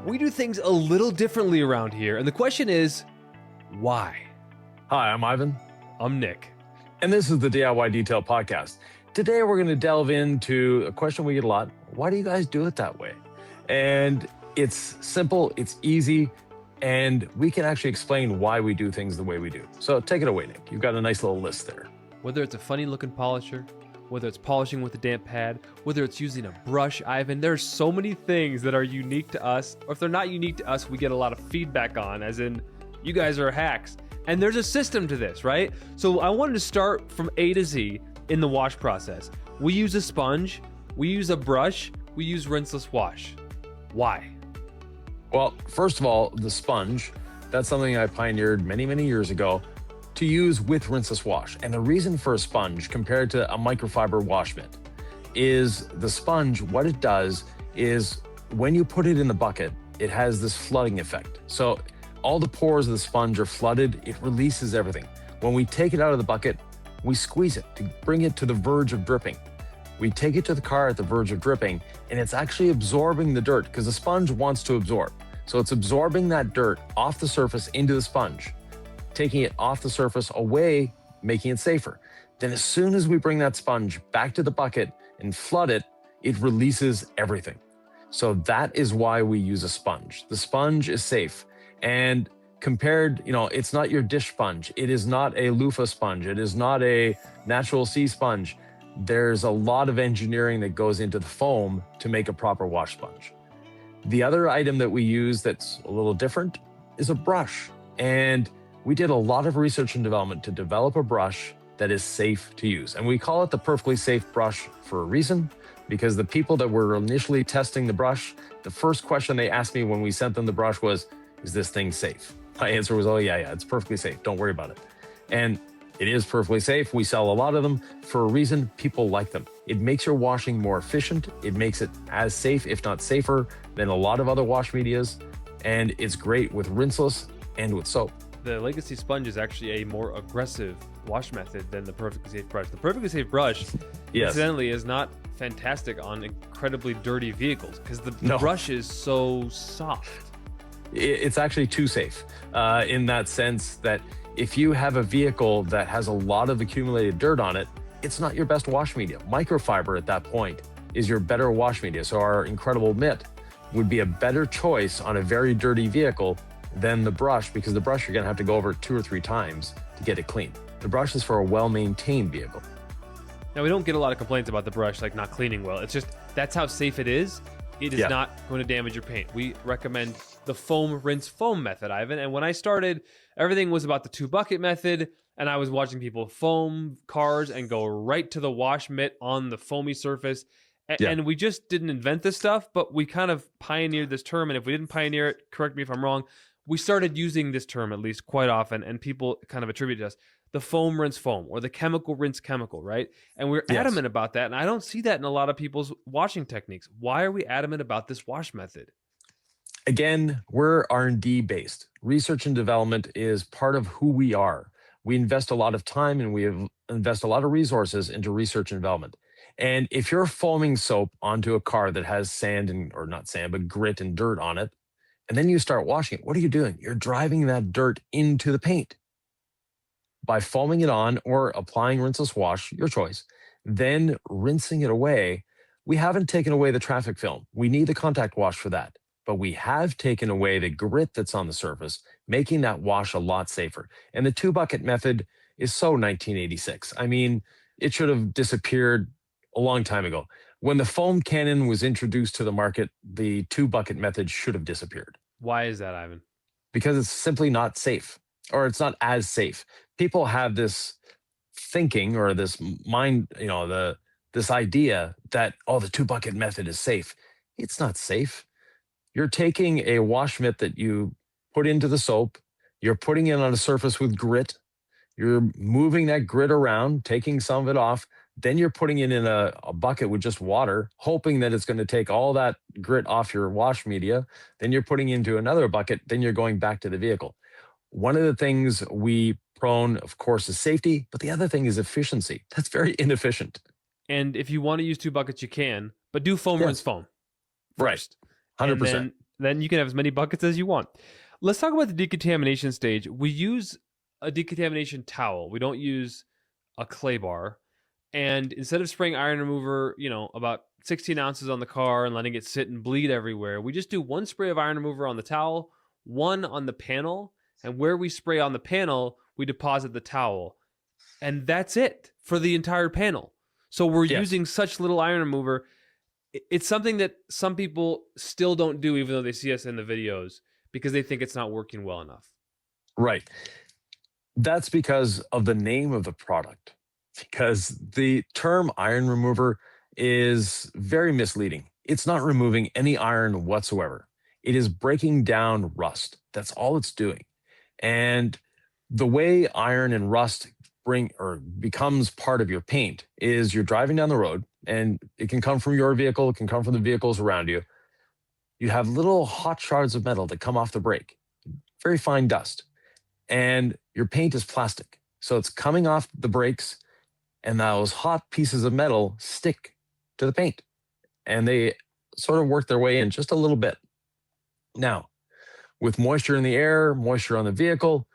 We do things a little differently around here, and the question is, why? Hi, I'm Ivan. I'm Nick. And this is the DIY Detail Podcast. Today, we're going to delve into a question we get a lot. Why do you guys do it that way? And it's simple, it's easy, and we can actually explain why we do things the way we do. So take it away, Nick. You've got a nice little list there. Whether it's a funny looking polisher, whether it's polishing with a damp pad, whether it's using a brush, Ivan, there's so many things that are unique to us. Or if they're not unique to us, we get a lot of feedback on, as in, you guys are hacks. And there's a system to this, right? So I wanted to start from A to Z in the wash process. We use a sponge, we use a brush, we use rinseless wash. Why? Well, first of all, the sponge, that's something I pioneered many, many years ago to use with rinseless wash. And the reason for a sponge compared to a microfiber wash mitt is the sponge, what it does is when you put it in the bucket, it has this flooding effect. So all the pores of the sponge are flooded, it releases everything. When we take it out of the bucket, we squeeze it to bring it to the verge of dripping. We take it to the car at the verge of dripping, and it's actually absorbing the dirt because the sponge wants to absorb. So it's absorbing that dirt off the surface into the sponge, taking it off the surface away, making it safer. Then as soon as we bring that sponge back to the bucket and flood it, it releases everything. So that is why we use a sponge. The sponge is safe. And compared, it's not your dish sponge. It is not a loofah sponge. It is not a natural sea sponge. There's a lot of engineering that goes into the foam to make a proper wash sponge. The other item that we use that's a little different is a brush. And we did a lot of research and development to develop a brush that is safe to use. And we call it the perfectly safe brush for a reason, because the people that were initially testing the brush, the first question they asked me when we sent them the brush was, is this thing safe? My answer was, oh yeah, it's perfectly safe. Don't worry about it. And it is perfectly safe. We sell a lot of them for a reason. People like them. It makes your washing more efficient. It makes it as safe, if not safer, than a lot of other wash medias. And it's great with rinseless and with soap. The Legacy sponge is actually a more aggressive wash method than the Perfectly Safe brush. The Perfectly Safe brush, incidentally, is not fantastic on incredibly dirty vehicles because the brush is so soft. It's actually too safe in that sense that if you have a vehicle that has a lot of accumulated dirt on it, it's not your best wash media. Microfiber at that point is your better wash media. So our incredible mitt would be a better choice on a very dirty vehicle than the brush, because the brush you're gonna have to go over 2 or 3 times to get it clean. The brush is for a well-maintained vehicle. Now, we don't get a lot of complaints about the brush, like not cleaning well. It's just, that's how safe it is. It is not going to damage your paint. We recommend the foam rinse foam method, Ivan. And when I started, everything was about the 2-bucket method, and I was watching people foam cars and go right to the wash mitt on the foamy surface. And we just didn't invent this stuff, but we kind of pioneered this term. And if we didn't pioneer it, correct me if I'm wrong, we started using this term at least quite often, and people kind of attribute to us the foam rinse foam or the chemical rinse chemical, right? And we're adamant about that. And I don't see that in a lot of people's washing techniques. Why are we adamant about this wash method? Again, we're R&D based. Research and development is part of who we are. We invest a lot of time and we invest a lot of resources into research and development. And if you're foaming soap onto a car that has sand or not sand, but grit and dirt on it, and then you start washing it, what are you doing? You're driving that dirt into the paint. By foaming it on or applying rinseless wash, your choice, then rinsing it away, we haven't taken away the traffic film. We need the contact wash for that. But we have taken away the grit that's on the surface, making that wash a lot safer. And the 2-bucket method is so 1986. I mean, it should have disappeared a long time ago. When the foam cannon was introduced to the market, the 2-bucket method should have disappeared. Why is that, Ivan? Because it's simply not safe, or it's not as safe. People have this thinking or this mind, this idea that, the 2-bucket method is safe. It's not safe. You're taking a wash mitt that you put into the soap, you're putting it on a surface with grit, you're moving that grit around, taking some of it off, then you're putting it in a bucket with just water, hoping that it's going to take all that grit off your wash media. Then you're putting into another bucket, then you're going back to the vehicle. One of the things we prone, of course, is safety, but the other thing is efficiency. That's very inefficient. And if you want to use 2 buckets, you can, but do foam rinse foam first. Right. 100%. And then then you can have as many buckets as you want. Let's talk about the decontamination stage. We use a decontamination towel. We don't use a clay bar. And instead of spraying iron remover, about 16 ounces on the car and letting it sit and bleed everywhere, we just do one spray of iron remover on the towel, one on the panel, and where we spray on the panel, we deposit the towel. And that's it for the entire panel. So we're using such little iron remover. It's something that some people still don't do, even though they see us in the videos, because they think it's not working well enough. Right. That's because of the name of the product. Because the term iron remover is very misleading. It's not removing any iron whatsoever. It is breaking down rust. That's all it's doing. And the way iron and rust becomes part of your paint is you're driving down the road, and it can come from your vehicle, it can come from the vehicles around you. You have little hot shards of metal that come off the brake, very fine dust, and your paint is plastic. So it's coming off the brakes, and those hot pieces of metal stick to the paint, and they sort of work their way in just a little bit. Now, with moisture in the air, moisture on the vehicle,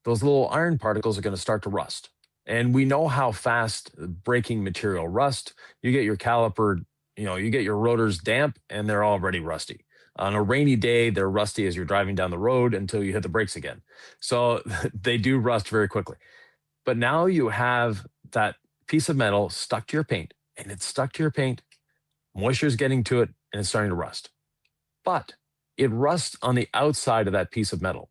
those little iron particles are going to start to rust. And we know how fast braking material rust. You get your caliper, you get your rotors damp, and they're already rusty. On a rainy day, they're rusty as you're driving down the road until you hit the brakes again. So they do rust very quickly. But now you have that piece of metal stuck to your paint, and it's stuck to your paint. Moisture is getting to it, and it's starting to rust. But it rusts on the outside of that piece of metal,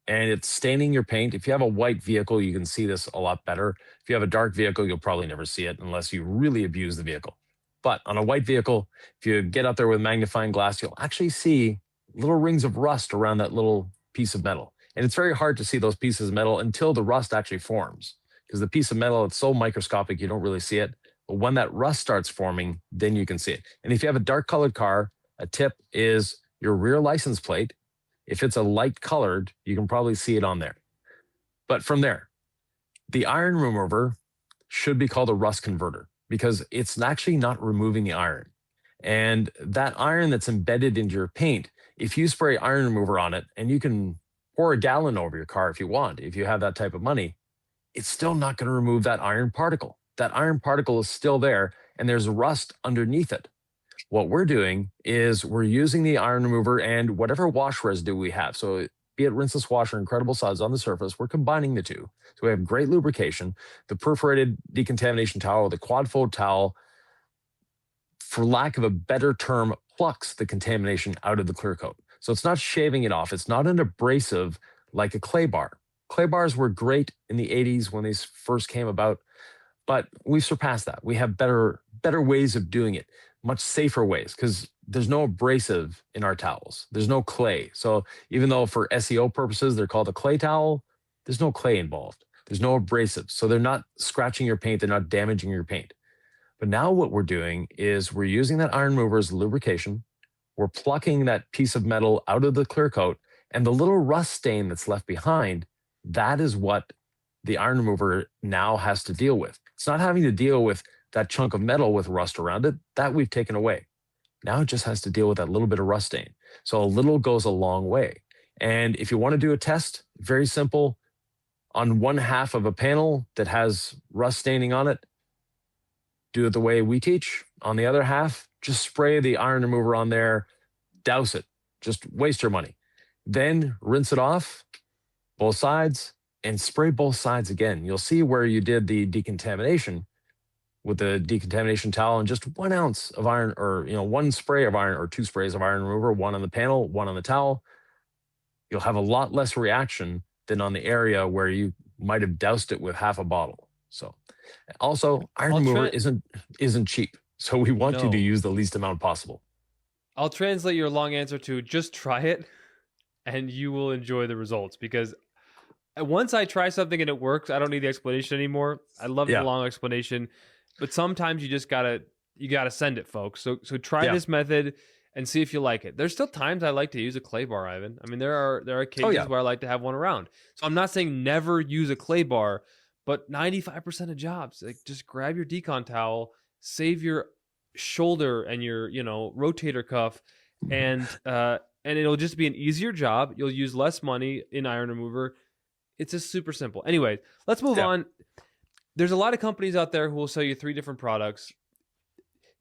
and it's staining your paint. If you have a white vehicle, you can see this a lot better. If you have a dark vehicle, you'll probably never see it unless you really abuse the vehicle. But on a white vehicle, if you get out there with magnifying glass, you'll actually see little rings of rust around that little piece of metal. And it's very hard to see those pieces of metal until the rust actually forms, because the piece of metal, it's so microscopic, you don't really see it. But when that rust starts forming, then you can see it. And if you have a dark colored car, a tip is your rear license plate. If it's a light colored, you can probably see it on there. But from there, the iron remover should be called a rust converter, because it's actually not removing the iron. And that iron that's embedded into your paint, if you spray iron remover on it, and you can pour a gallon over your car if you want, if you have that type of money, it's still not going to remove that iron particle. That iron particle is still there, and there's rust underneath it. What we're doing is we're using the iron remover and whatever wash residue we have. So be it rinseless wash or incredible suds on the surface, we're combining the two. So we have great lubrication. The perforated decontamination towel, the quad fold towel, for lack of a better term, plucks the contamination out of the clear coat. So it's not shaving it off. It's not an abrasive like a clay bar. Clay bars were great in the 80s when they first came about, but we've surpassed that. We have better ways of doing it, much safer ways, because there's no abrasive in our towels. There's no clay. So even though for SEO purposes, they're called a clay towel, there's no clay involved. There's no abrasive. So they're not scratching your paint. They're not damaging your paint. But now what we're doing is we're using that iron remover as lubrication. We're plucking that piece of metal out of the clear coat, and the little rust stain that's left behind, that is what the iron remover now has to deal with. It's not having to deal with that chunk of metal with rust around it. That we've taken away. Now it just has to deal with that little bit of rust stain. So a little goes a long way. And if you want to do a test, very simple. On one half of a panel that has rust staining on it, do it the way we teach. On the other half, just spray the iron remover on there, douse it. Just waste your money. Then rinse it off, both sides, and spray both sides again. You'll see where you did the decontamination with the decontamination towel and just 1 ounce of iron, or one spray of iron or 2 sprays of iron remover, one on the panel, one on the towel. You'll have a lot less reaction than on the area where you might have doused it with half a bottle. So also, iron remover isn't cheap. So we want you to use the least amount possible. I'll translate your long answer to just try it and you will enjoy the results, because once I try something and it works, I don't need the explanation anymore. I love the long explanation, but sometimes you just gotta send it, folks. So try this method and see if you like it. There's still times I like to use a clay bar, Ivan. I mean, there are occasions where I like to have one around. So I'm not saying never use a clay bar, but 95% of jobs, like, just grab your decon towel, save your shoulder and your rotator cuff, and and it'll just be an easier job. You'll use less money in iron remover. It's just super simple. Anyway, let's move on. There's a lot of companies out there who will sell you 3 different products: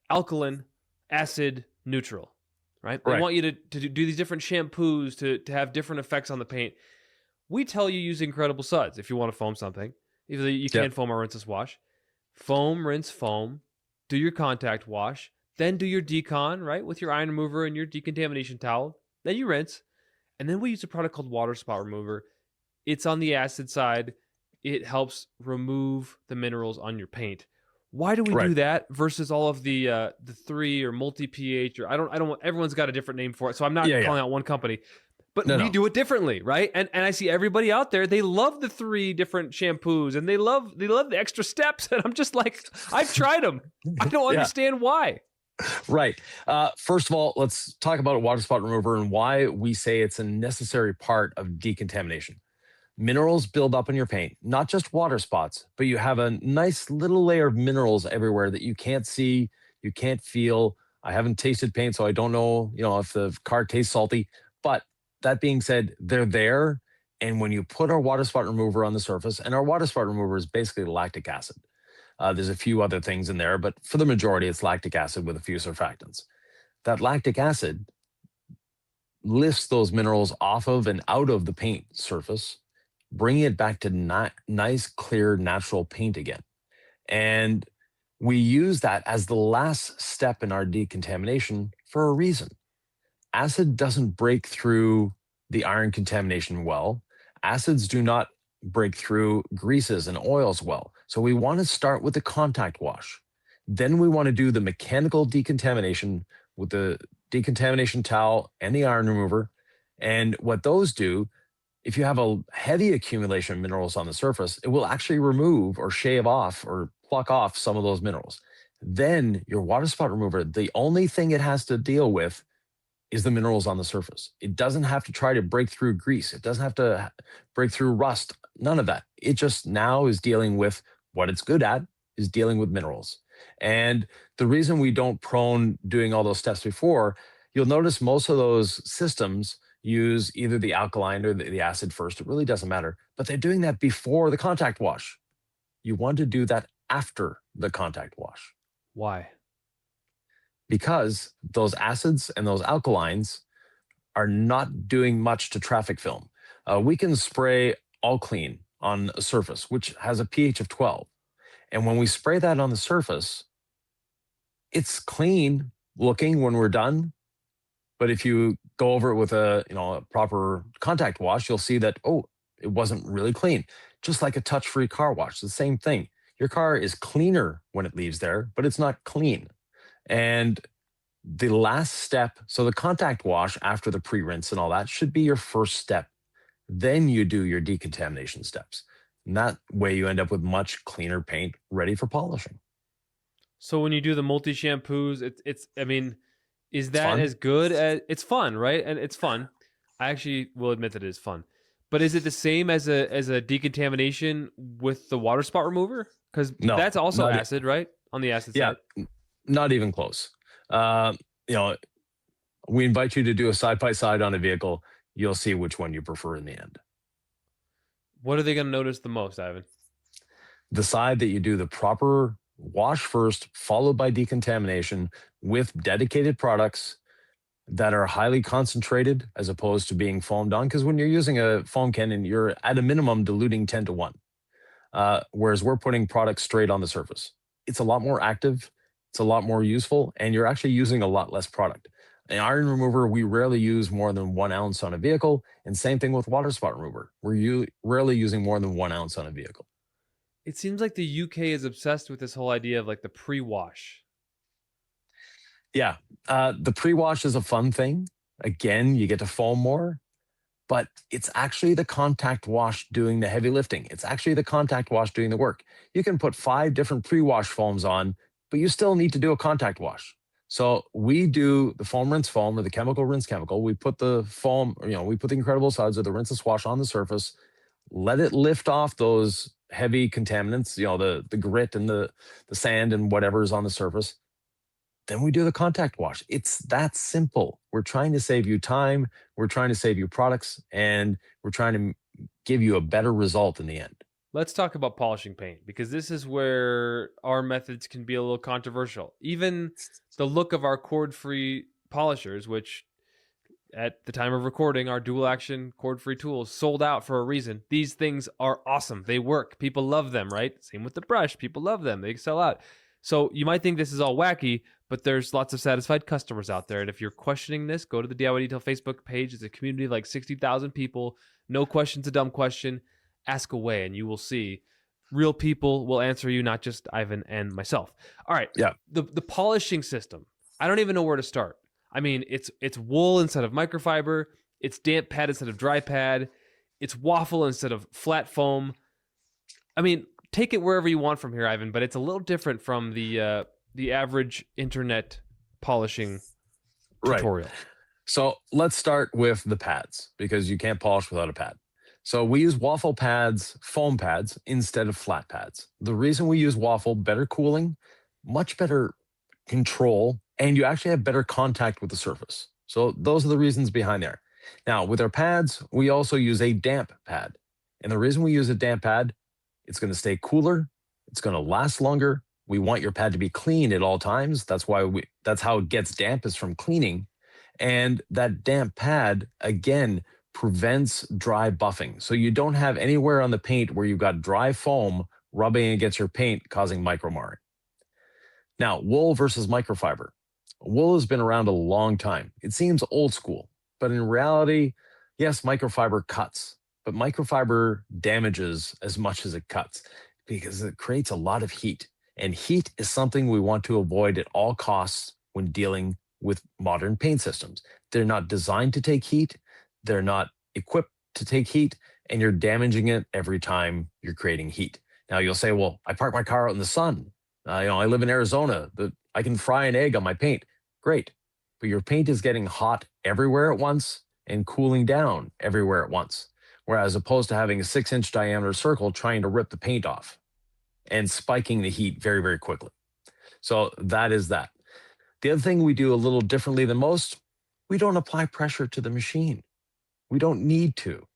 alkaline, acid, neutral, right? They want you to do these different shampoos to have different effects on the paint. We tell you use Incredible Suds if you want to foam something. Either you can foam or rinseless wash. Foam, rinse, foam. Do your contact wash. Then do your decon, right, with your iron remover and your decontamination towel. Then you rinse. And then we use a product called Water Spot Remover. It's on the acid side. It helps remove the minerals on your paint. Why do we do that versus all of the 3 or multi pH, or I don't. Everyone's got a different name for it, so I'm not calling out one company, but we do it differently, right? And I see everybody out there, they love the 3 different shampoos and they love the extra steps, and I'm just like, I've tried them. I don't understand why. Right. First of all, let's talk about Water Spot Remover and why we say it's a necessary part of decontamination. Minerals build up in your paint, not just water spots, but you have a nice little layer of minerals everywhere that you can't see, you can't feel. I haven't tasted paint, so I don't know, if the car tastes salty. But that being said, they're there. And when you put our Water Spot Remover on the surface, and our Water Spot Remover is basically lactic acid. There's a few other things in there, but for the majority, it's lactic acid with a few surfactants. That lactic acid lifts those minerals off of and out of the paint surface, bringing it back to nice, clear, natural paint again. And we use that as the last step in our decontamination for a reason. Acid doesn't break through the iron contamination well. Acids do not break through greases and oils well. So we want to start with the contact wash. Then we want to do the mechanical decontamination with the decontamination towel and the iron remover. And what those do, if you have a heavy accumulation of minerals on the surface, it will actually remove or shave off or pluck off some of those minerals. Then your Water Spot Remover, the only thing it has to deal with is the minerals on the surface. It doesn't have to try to break through grease. It doesn't have to break through rust. None of that. It just now is dealing with what it's good at, is dealing with minerals. And the reason we don't prone doing all those steps before, you'll notice most of those systems use either the alkaline or the acid first. It really doesn't matter. But they're doing that before the contact wash. You want to do that after the contact wash. Why? Because those acids and those alkalines are not doing much to traffic film. We can spray all clean on a surface, which has a pH of 12. And when we spray that on the surface, it's clean looking when we're done. But if you go over it with a proper contact wash, you'll see that, it wasn't really clean. Just like a touch-free car wash, the same thing. Your car is cleaner when it leaves there, but it's not clean. And the last step, so the contact wash after the pre-rinse and all that should be your first step. Then you do your decontamination steps. And that way you end up with much cleaner paint ready for polishing. So when you do the multi-shampoos, is that as good as... It's fun, right? And it's fun. I actually will admit that it is fun. But is it the same as a decontamination with the Water Spot Remover? Because that's also acid, right? On the acid side. Yeah, not even close. We invite you to do a side-by-side on a vehicle. You'll see which one you prefer in the end. What are they going to notice the most, Ivan? The side that you do the proper wash first, followed by decontamination with dedicated products that are highly concentrated as opposed to being foamed on. Because when you're using a foam can, you're at a minimum diluting 10 to 1. Whereas we're putting products straight on the surface. It's a lot more active. It's a lot more useful. And you're actually using a lot less product. An iron remover, we rarely use more than 1 ounce on a vehicle. And same thing with Water Spot Remover. We're rarely using more than 1 ounce on a vehicle. It seems like the UK is obsessed with this whole idea of like the pre-wash. Yeah. The pre-wash is a fun thing. Again, you get to foam more, but it's actually the contact wash doing the heavy lifting. It's actually the contact wash doing the work. You can put 5 different pre-wash foams on, but you still need to do a contact wash. So we do the foam rinse foam or the chemical rinse chemical. We put the foam, we put the Incredible Suds or the rinseless wash on the surface, let it lift off those heavy contaminants, the grit and the sand and whatever is on the surface. then we do the contact wash. It's that simple. We're trying to save you time, we're trying to save you products, and we're trying to give you a better result in the end. Let's talk about polishing paint, because this is where our methods can be a little controversial. Even the look of our cord-free polishers, which at the time of recording, our dual action cord-free tools sold out for a reason. These things are awesome. They work. People love them, right? Same with the brush. People love them. They sell out. So you might think this is all wacky, but there's lots of satisfied customers out there. And if you're questioning this, go to the DIY Detail Facebook page. It's a community of like 60,000 people. No question's a dumb question. Ask away, and you will see real people will answer you, not just Ivan and myself. All right. Yeah. The polishing system. I don't even know where to start. I mean, it's wool instead of microfiber. It's damp pad instead of dry pad. It's waffle instead of flat foam. I mean, take it wherever you want from here, Ivan, but it's a little different from the average internet polishing tutorial. Right. So let's start with the pads, because you can't polish without a pad. So we use waffle pads, foam pads, instead of flat pads. The reason we use waffle, better cooling, much better control, and you actually have better contact with the surface. So those are the reasons behind there. Now, with our pads, we also use a damp pad. And the reason we use a damp pad, it's going to stay cooler, it's going to last longer. We want your pad to be clean at all times. That's how it gets damp, is from cleaning. And that damp pad, again, prevents dry buffing. So you don't have anywhere on the paint where you've got dry foam rubbing against your paint, causing micro marring. Now, wool versus microfiber. Wool has been around a long time. It seems old school, but in reality, yes, microfiber cuts, but microfiber damages as much as it cuts because it creates a lot of heat. And heat is something we want to avoid at all costs when dealing with modern paint systems. They're not designed to take heat. They're not equipped to take heat, and you're damaging it every time you're creating heat. Now you'll say, well, I park my car out in the sun. I live in Arizona. I can fry an egg on my paint. Great. But your paint is getting hot everywhere at once and cooling down everywhere at once. Whereas opposed to having a 6-inch diameter circle trying to rip the paint off and spiking the heat very, very quickly. So that is that. The other thing we do a little differently than most, we don't apply pressure to the machine. We don't need to.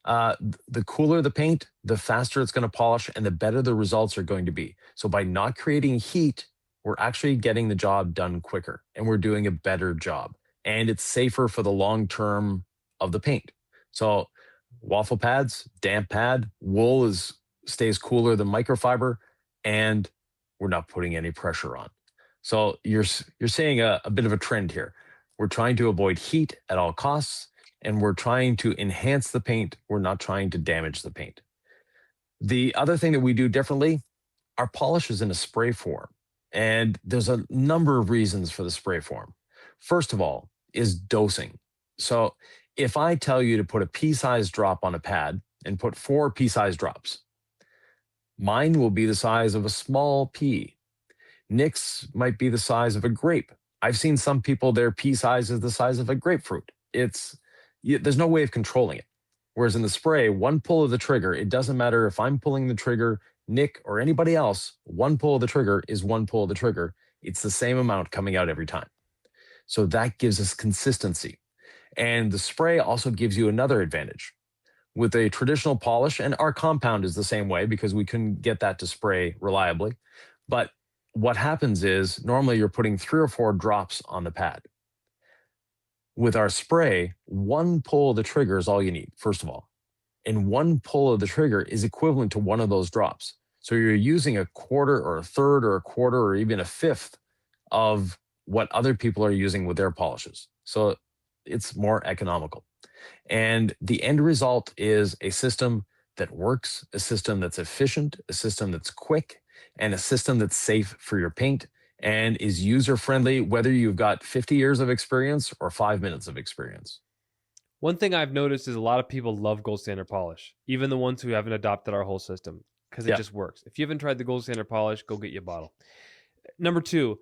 The cooler the paint, the faster it's going to polish and the better the results are going to be. So by not creating heat, we're actually getting the job done quicker and we're doing a better job. And it's safer for the long term of the paint. So waffle pads, damp pad, wool stays cooler than microfiber, and we're not putting any pressure on. So you're seeing a bit of a trend here. We're trying to avoid heat at all costs, and we're trying to enhance the paint. We're not trying to damage the paint. The other thing that we do differently, our polish is in a spray form. And there's a number of reasons for the spray form. First of all, is dosing. So if I tell you to put a pea-sized drop on a pad and put 4 pea-sized drops, mine will be the size of a small pea. Nick's might be the size of a grape. I've seen some people, their pea size is the size of a grapefruit. There's no way of controlling it. Whereas in the spray, one pull of the trigger, it doesn't matter if I'm pulling the trigger, Nick or anybody else, one pull of the trigger is one pull of the trigger. It's the same amount coming out every time. So that gives us consistency. And the spray also gives you another advantage. With a traditional polish, and our compound is the same way because we couldn't get that to spray reliably. But what happens is normally you're putting 3 or 4 drops on the pad. With our spray, one pull of the trigger is all you need, first of all. And one pull of the trigger is equivalent to one of those drops. So you're using a quarter or a third or a quarter or even a fifth of what other people are using with their polishes. So it's more economical. And the end result is a system that works, a system that's efficient, a system that's quick, and a system that's safe for your paint and is user-friendly, whether you've got 50 years of experience or 5 minutes of experience. One thing I've noticed is a lot of people love gold standard polish, even the ones who haven't adopted our whole system, because it just works. If you haven't tried the gold standard polish, go get you a bottle. Number 2,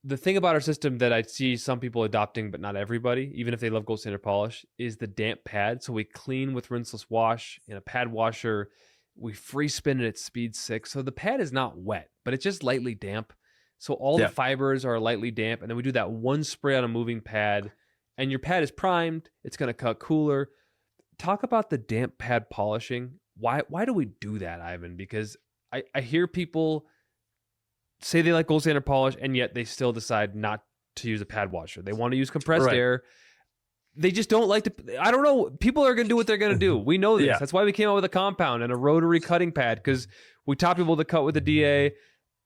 the thing about our system that I see some people adopting, but not everybody, even if they love gold standard polish, is the damp pad. So we clean with rinseless wash in a pad washer. We free spin it at speed 6. So the pad is not wet, but it's just lightly damp. So all the fibers are lightly damp, and then we do that one spray on a moving pad, and your pad is primed. It's going to cut cooler. Talk about the damp pad polishing. Why do we do that, Ivan? Because I hear people say they like gold standard polish, and yet they still decide not to use a pad washer. They want to use compressed air. They just don't like to. I don't know. People are going to do what they're going to do. We know this. That's why we came out with a compound and a rotary cutting pad, because we taught people to cut with a DA,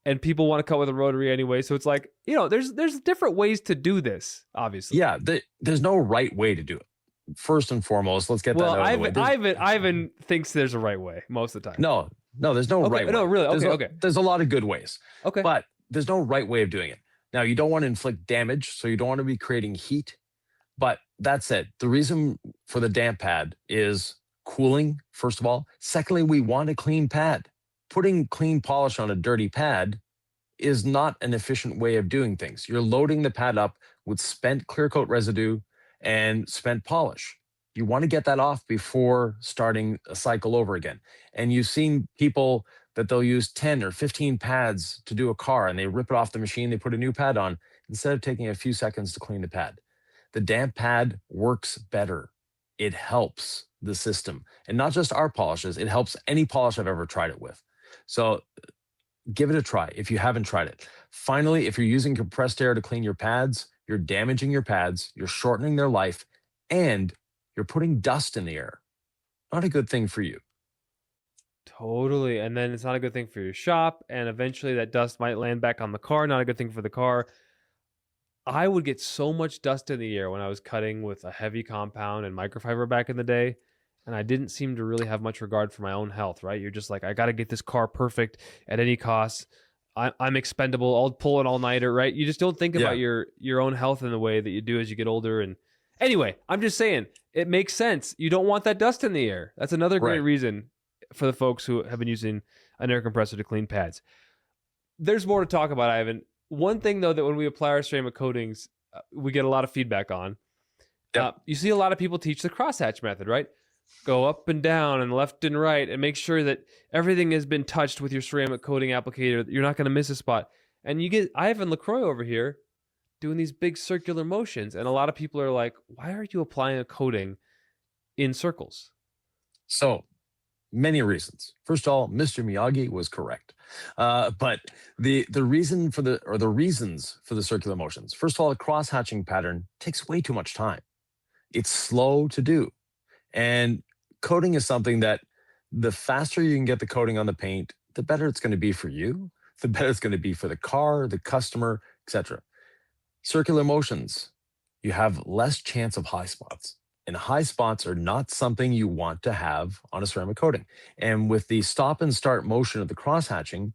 and people want to cut with a rotary anyway. So it's like, there's different ways to do this, obviously. Yeah, there's no right way to do it. First and foremost, let's get that out of the way. Ivan thinks there's a right way most of the time. No, there's no right way. No, really? Okay. There's a lot of good ways. Okay. But there's no right way of doing it. Now, you don't want to inflict damage, so you don't want to be creating heat. But that said, the reason for the damp pad is cooling, first of all. Secondly, we want a clean pad. Putting clean polish on a dirty pad is not an efficient way of doing things. You're loading the pad up with spent clear coat residue and spent polish. You want to get that off before starting a cycle over again. And you've seen people that they'll use 10 or 15 pads to do a car, and they rip it off the machine, they put a new pad on, instead of taking a few seconds to clean the pad. The damp pad works better. It helps the system. And not just our polishes, it helps any polish I've ever tried it with. So give it a try if you haven't tried it. Finally, if you're using compressed air to clean your pads, you're damaging your pads, you're shortening their life, and you're putting dust in the air. Not a good thing for you. Totally. And then it's not a good thing for your shop. And eventually that dust might land back on the car. Not a good thing for the car. I would get so much dust in the air when I was cutting with a heavy compound and microfiber back in the day. And I didn't seem to really have much regard for my own health, right? You're just like, I got to get this car perfect at any cost. I'm expendable. I'll pull an all-nighter, right? You just don't think about your own health in the way that you do as you get older. And anyway, I'm just saying, it makes sense. You don't want that dust in the air. That's another great reason for the folks who have been using an air compressor to clean pads. There's more to talk about, Ivan. One thing, though, that when we apply our ceramic coatings, we get a lot of feedback on. You see a lot of people teach the crosshatch method, right? Go up and down and left and right and make sure that everything has been touched with your ceramic coating applicator. You're not going to miss a spot. And you get Ivan LaCroix over here doing these big circular motions. And a lot of people are like, why are you applying a coating in circles? So many reasons. First of all, Mr. Miyagi was correct. But the reasons for the circular motions. First of all, a cross hatching pattern takes way too much time. It's slow to do. And coating is something that the faster you can get the coating on the paint, the better it's going to be for you, the better it's going to be for the car, the customer, etc. Circular motions, you have less chance of high spots. And high spots are not something you want to have on a ceramic coating. And with the stop and start motion of the cross hatching,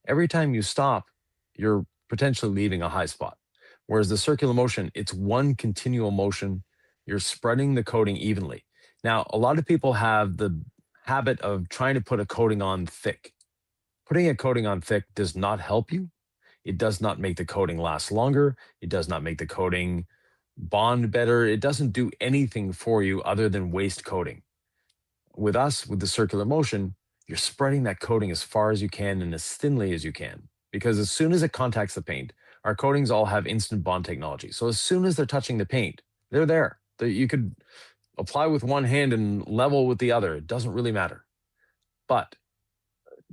every time you stop, you're potentially leaving a high spot. Whereas the circular motion, it's one continual motion. You're spreading the coating evenly. Now, a lot of people have the habit of trying to put a coating on thick. Putting a coating on thick does not help you. It does not make the coating last longer. It does not make the coating bond better. It doesn't do anything for you other than waste coating. With us, with the circular motion, you're spreading that coating as far as you can and as thinly as you can. Because as soon as it contacts the paint, our coatings all have instant bond technology. So as soon as they're touching the paint, they're there. You could apply with one hand and level with the other. It doesn't really matter. But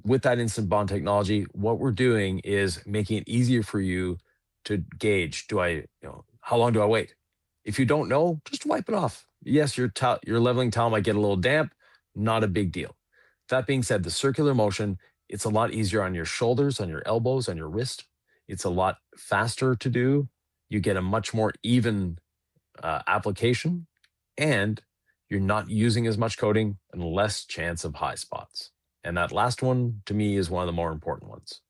with that instant bond technology, what we're doing is making it easier for you to gauge, how long do I wait? If you don't know, just wipe it off. Yes, your leveling towel might get a little damp, not a big deal. That being said, the circular motion, it's a lot easier on your shoulders, on your elbows, on your wrist. It's a lot faster to do. You get a much more even application, and you're not using as much coating and less chance of high spots. And that last one, to me, is one of the more important ones.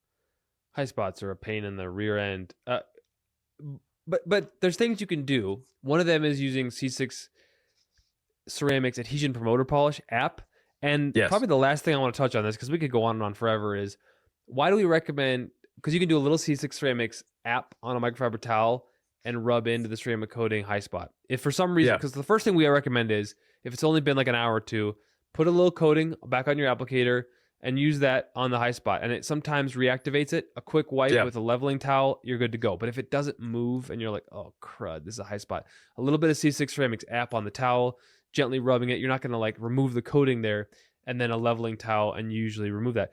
High spots are a pain in the rear end. But there's things you can do. One of them is using C6 Ceramics Adhesion Promoter Polish app. And probably the last thing I want to touch on this, because we could go on and on forever, is why do we recommend, because you can do a little C6 Ceramics app on a microfiber towel and rub into the ceramic coating high spot. If for some reason, because the first thing we recommend is, if it's only been like an hour or two, put a little coating back on your applicator and use that on the high spot. And it sometimes reactivates it. A quick wipe with a leveling towel, you're good to go. But if it doesn't move and you're like, oh, crud, this is a high spot, a little bit of C6 Ceramics app on the towel, gently rubbing it. You're not going to like remove the coating there, and then a leveling towel and usually remove that.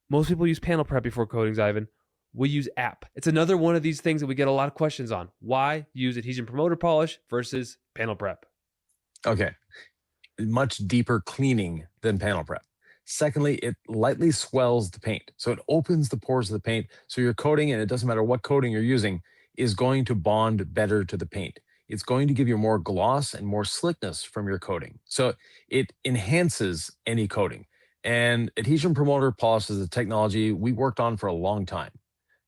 Most people use panel prep before coatings, Ivan. We use app. It's another one of these things that we get a lot of questions on. Why use adhesion promoter polish versus panel prep? Okay. Much deeper cleaning than panel prep. Secondly, it lightly swells the paint. So it opens the pores of the paint. So your coating, and it doesn't matter what coating you're using, is going to bond better to the paint. It's going to give you more gloss and more slickness from your coating. So it enhances any coating. And adhesion promoter polish is a technology we worked on for a long time.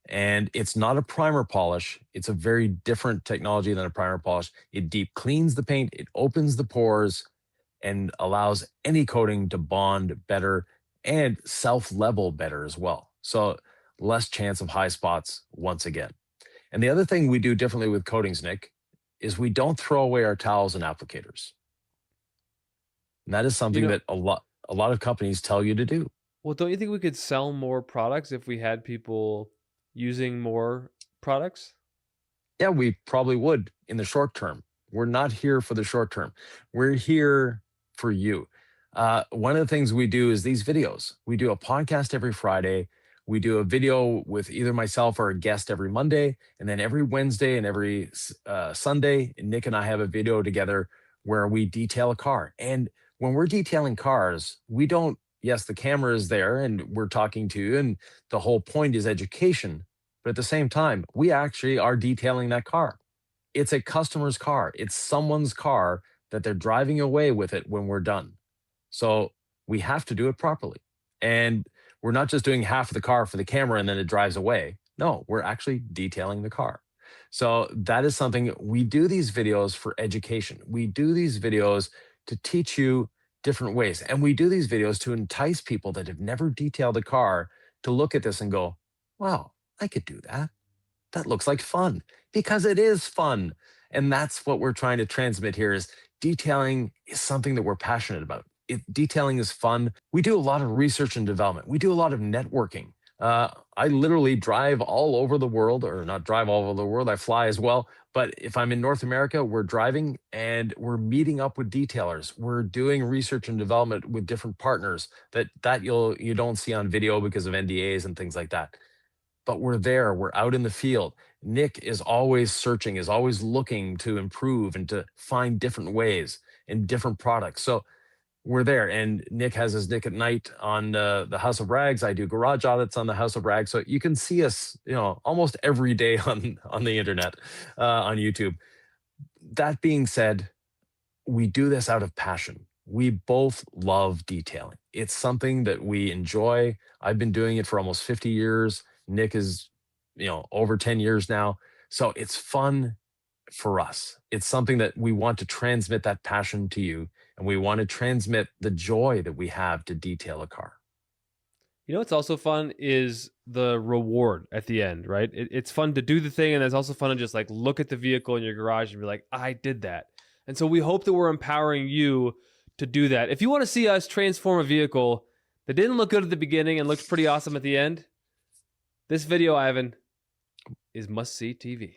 And it's not a primer polish. It's a very different technology than a primer polish. It deep cleans the paint, it opens the pores, and allows any coating to bond better and self-level better as well. So less chance of high spots once again. And the other thing we do differently with coatings, Nick, is we don't throw away our towels and applicators. And that is something that a lot of companies tell you to do. Well, don't you think we could sell more products if we had people using more products? Yeah, we probably would in the short term. We're not here for the short term. We're here for you. One of the things we do is these videos. We do a podcast every Friday. We do a video with either myself or a guest every Monday. And then every Wednesday and every Sunday, Nick and I have a video together where we detail a car. And when we're detailing cars, we don't, yes, the camera is there and we're talking to you, and the whole point is education. But at the same time, we actually are detailing that car. It's a customer's car. It's someone's car that they're driving away with it when we're done. So we have to do it properly. And we're not just doing half of the car for the camera and then it drives away. No, we're actually detailing the car. So that is something we do these videos for education. We do these videos to teach you different ways. And we do these videos to entice people that have never detailed a car to look at this and go, wow, I could do that. That looks like fun, because it is fun. And that's what we're trying to transmit here is detailing is something that we're passionate about. Detailing is fun. We do a lot of research and development. We do a lot of networking. I literally drive all over the world, or not drive all over the world. I fly as well. But if I'm in North America, we're driving and we're meeting up with detailers. We're doing research and development with different partners that you don't see on video because of NDAs and things like that. But we're there, we're out in the field. Nick is always searching, is always looking to improve and to find different ways and different products. So we're there. And Nick has his Nick at Night on the House of Rags. I do garage audits on the House of Rags. So you can see us, almost every day on the internet, on YouTube. That being said, we do this out of passion. We both love detailing. It's something that we enjoy. I've been doing it for almost 50 years. Nick is, over 10 years now. So it's fun for us. It's something that we want to transmit that passion to you. And we want to transmit the joy that we have to detail a car. What's also fun is the reward at the end, right? It's fun to do the thing. And it's also fun to just like look at the vehicle in your garage and be like, I did that. And so we hope that we're empowering you to do that. If you want to see us transform a vehicle that didn't look good at the beginning and looks pretty awesome at the end, this video, Ivan, is must-see TV.